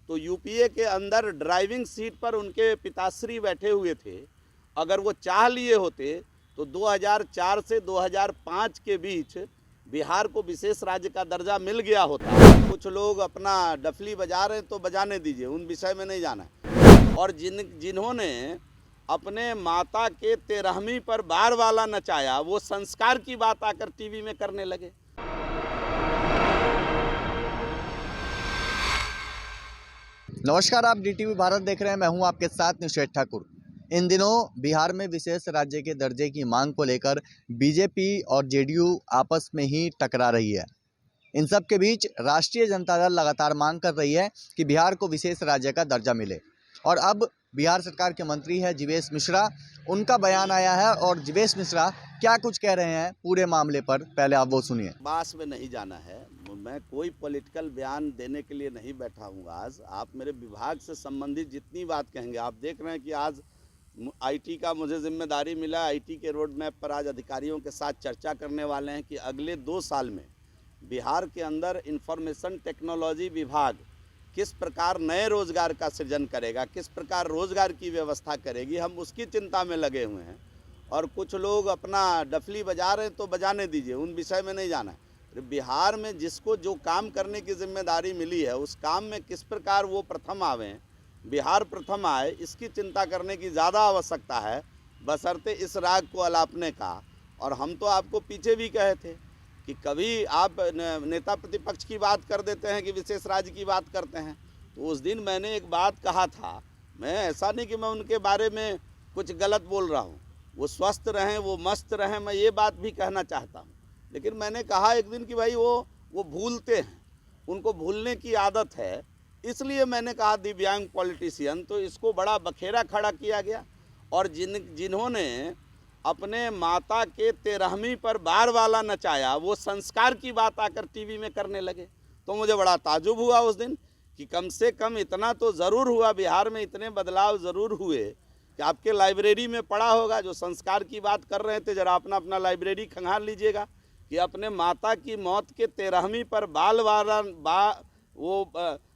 तो यूपीए के अंदर ड्राइविंग सीट पर उनके पिताश्री बैठे हुए थे। अगर वो चाह लिए होते तो 2004 से 2005 के बीच बिहार को विशेष राज्य का दर्जा मिल गया होता। कुछ लोग अपना डफली बजा रहे हैं तो बजाने दीजिए, उन विषय में नहीं जाना है। और जिन्होंने अपने माता के 13वीं पर बार वाला नचाया, वो संस्कार की बात आकर टीवी में करने लगे। नमस्कार, आप डीटीवी भारत देख रहे हैं। मैं हूं आपके साथ निषेध ठाकुर। इन दिनों बिहार में विशेष राज्य के दर्जे की मांग को लेकर बीजेपी और जेडीयू आपस में ही टकरा रही है। इन सब के बीच राष्ट्रीय जनता दल लगातार मांग कर रही है कि बिहार को विशेष राज्य का दर्जा मिले। और अब बिहार सरकार के मंत्री है जीवेश मिश्रा, उनका बयान आया है और जीवेश मिश्रा क्या कुछ कह रहे हैं पूरे मामले पर, पहले आप वो सुनिए। बास में नहीं जाना है, मैं कोई पॉलिटिकल बयान देने के लिए नहीं बैठा हूँ। आज आप मेरे विभाग से संबंधित जितनी बात कहेंगे, आप देख रहे हैं कि आज आईटी का मुझे जिम्मेदारी मिला। आईटी के रोड मैप पर आज अधिकारियों के साथ चर्चा करने वाले हैं कि अगले 2 साल में बिहार के अंदर इंफॉर्मेशन टेक्नोलॉजी विभाग किस प्रकार नए रोजगार का सृजन करेगा, किस प्रकार रोजगार की व्यवस्था करेगी, हम उसकी चिंता में लगे हुए हैं। और कुछ लोग अपना डफली बजा रहे हैं तो बजाने दीजिए, उन विषय में नहीं जाना है। बिहार में जिसको जो काम करने की जिम्मेदारी मिली है, उस काम में किस प्रकार वो प्रथम आवें, बिहार प्रथम आए, इसकी चिंता करने की ज़्यादा आवश्यकता है, बशर्ते इस राग को अलापने का। और हम तो आपको पीछे भी कहे थे कि कभी आप नेता प्रतिपक्ष की बात कर देते हैं कि विशेष राज्य की बात करते हैं। तो उस दिन मैंने एक बात कहा था, मैं ऐसा नहीं कि मैं उनके बारे में कुछ गलत बोल रहा हूँ, वो स्वस्थ रहें, वो मस्त रहें, मैं ये बात भी कहना चाहता हूँ। लेकिन मैंने कहा एक दिन कि भाई वो भूलते हैं, उनको भूलने की आदत है। इसलिए मैंने कहा दिव्यांग पॉलिटिशियन, तो इसको बड़ा बखेरा खड़ा किया गया। और जिन्होंने अपने माता के 13वीं पर बार वाला नचाया, वो संस्कार की बात आकर टीवी में करने लगे। तो मुझे बड़ा ताजुब हुआ उस दिन कि कम से कम इतना तो ज़रूर हुआ, बिहार में इतने बदलाव ज़रूर हुए कि आपके लाइब्रेरी में पढ़ा होगा। जो संस्कार की बात कर रहे थे, जरा अपना लाइब्रेरी खंगाल लीजिएगा कि अपने माता की मौत के 13वीं पर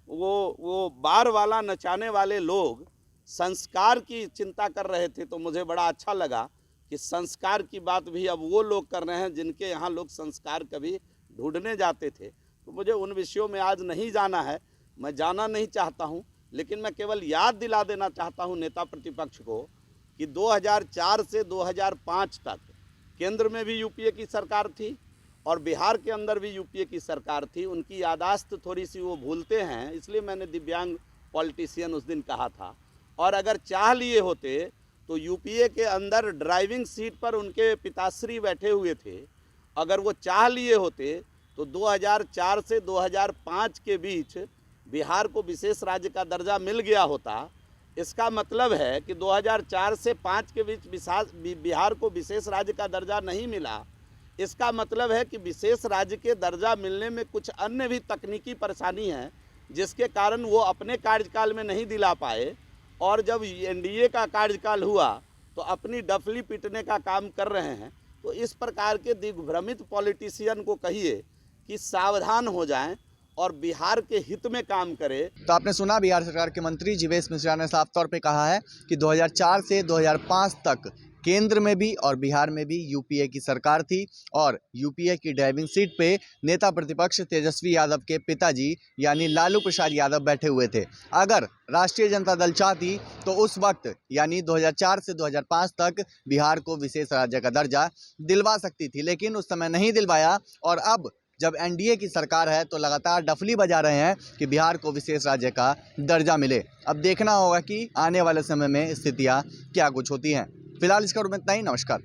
वो बार वाला नचाने वाले लोग संस्कार की चिंता कर रहे थे। तो मुझे बड़ा अच्छा लगा कि संस्कार की बात भी अब वो लोग कर रहे हैं जिनके यहाँ लोग संस्कार कभी ढूंढने जाते थे। तो मुझे उन विषयों में आज नहीं जाना है, मैं जाना नहीं चाहता हूँ। लेकिन मैं केवल याद दिला देना चाहता हूँ नेता प्रतिपक्ष को कि 2004 से 2005 तक केंद्र में भी यूपीए की सरकार थी और बिहार के अंदर भी यूपीए की सरकार थी। उनकी यादाश्त थोड़ी सी वो भूलते हैं, इसलिए मैंने दिव्यांग पॉलिटिशियन उस दिन कहा था। और अगर चाह लिए होते तो यूपीए के अंदर ड्राइविंग सीट पर उनके पिताश्री बैठे हुए थे। अगर वो चाह लिए होते तो 2004 से 2005 के बीच बिहार को विशेष राज्य का दर्जा मिल गया होता। इसका मतलब है कि 2004 से 5 के बीच बिहार को विशेष राज्य का दर्जा नहीं मिला। इसका मतलब है कि विशेष राज्य के दर्जा मिलने में कुछ अन्य भी तकनीकी परेशानी है, जिसके कारण वो अपने कार्यकाल में नहीं दिला पाए। और जब एनडीए का कार्यकाल हुआ तो अपनी डफली पीटने का काम कर रहे हैं। तो इस प्रकार के दिग्भ्रमित पॉलिटिशियन को कहिए कि सावधान हो जाएं और बिहार के हित में काम करे। तो आपने सुना, बिहार सरकार के मंत्री जीवेश मिश्रा ने साफ तौर पे कहा है कि 2004 से 2005 तक केंद्र में भी और बिहार में भी यूपीए की सरकार थी और यूपीए की ड्राइविंग सीट पे नेता प्रतिपक्ष तेजस्वी यादव के पिताजी यानी लालू प्रसाद यादव बैठे हुए थे। अगर राष्ट्रीय जनता दल चाहती तो उस वक्त यानी 2004 से 2005 तक बिहार को विशेष राज्य का दर्जा दिलवा सकती थी, लेकिन उस समय नहीं दिलवाया। और अब जब एनडीए की सरकार है तो लगातार डफली बजा रहे हैं कि बिहार को विशेष राज्य का दर्जा मिले। अब देखना होगा कि आने वाले समय में स्थितियां क्या कुछ होती हैं। फिलहाल इसका इतना ही। नमस्कार।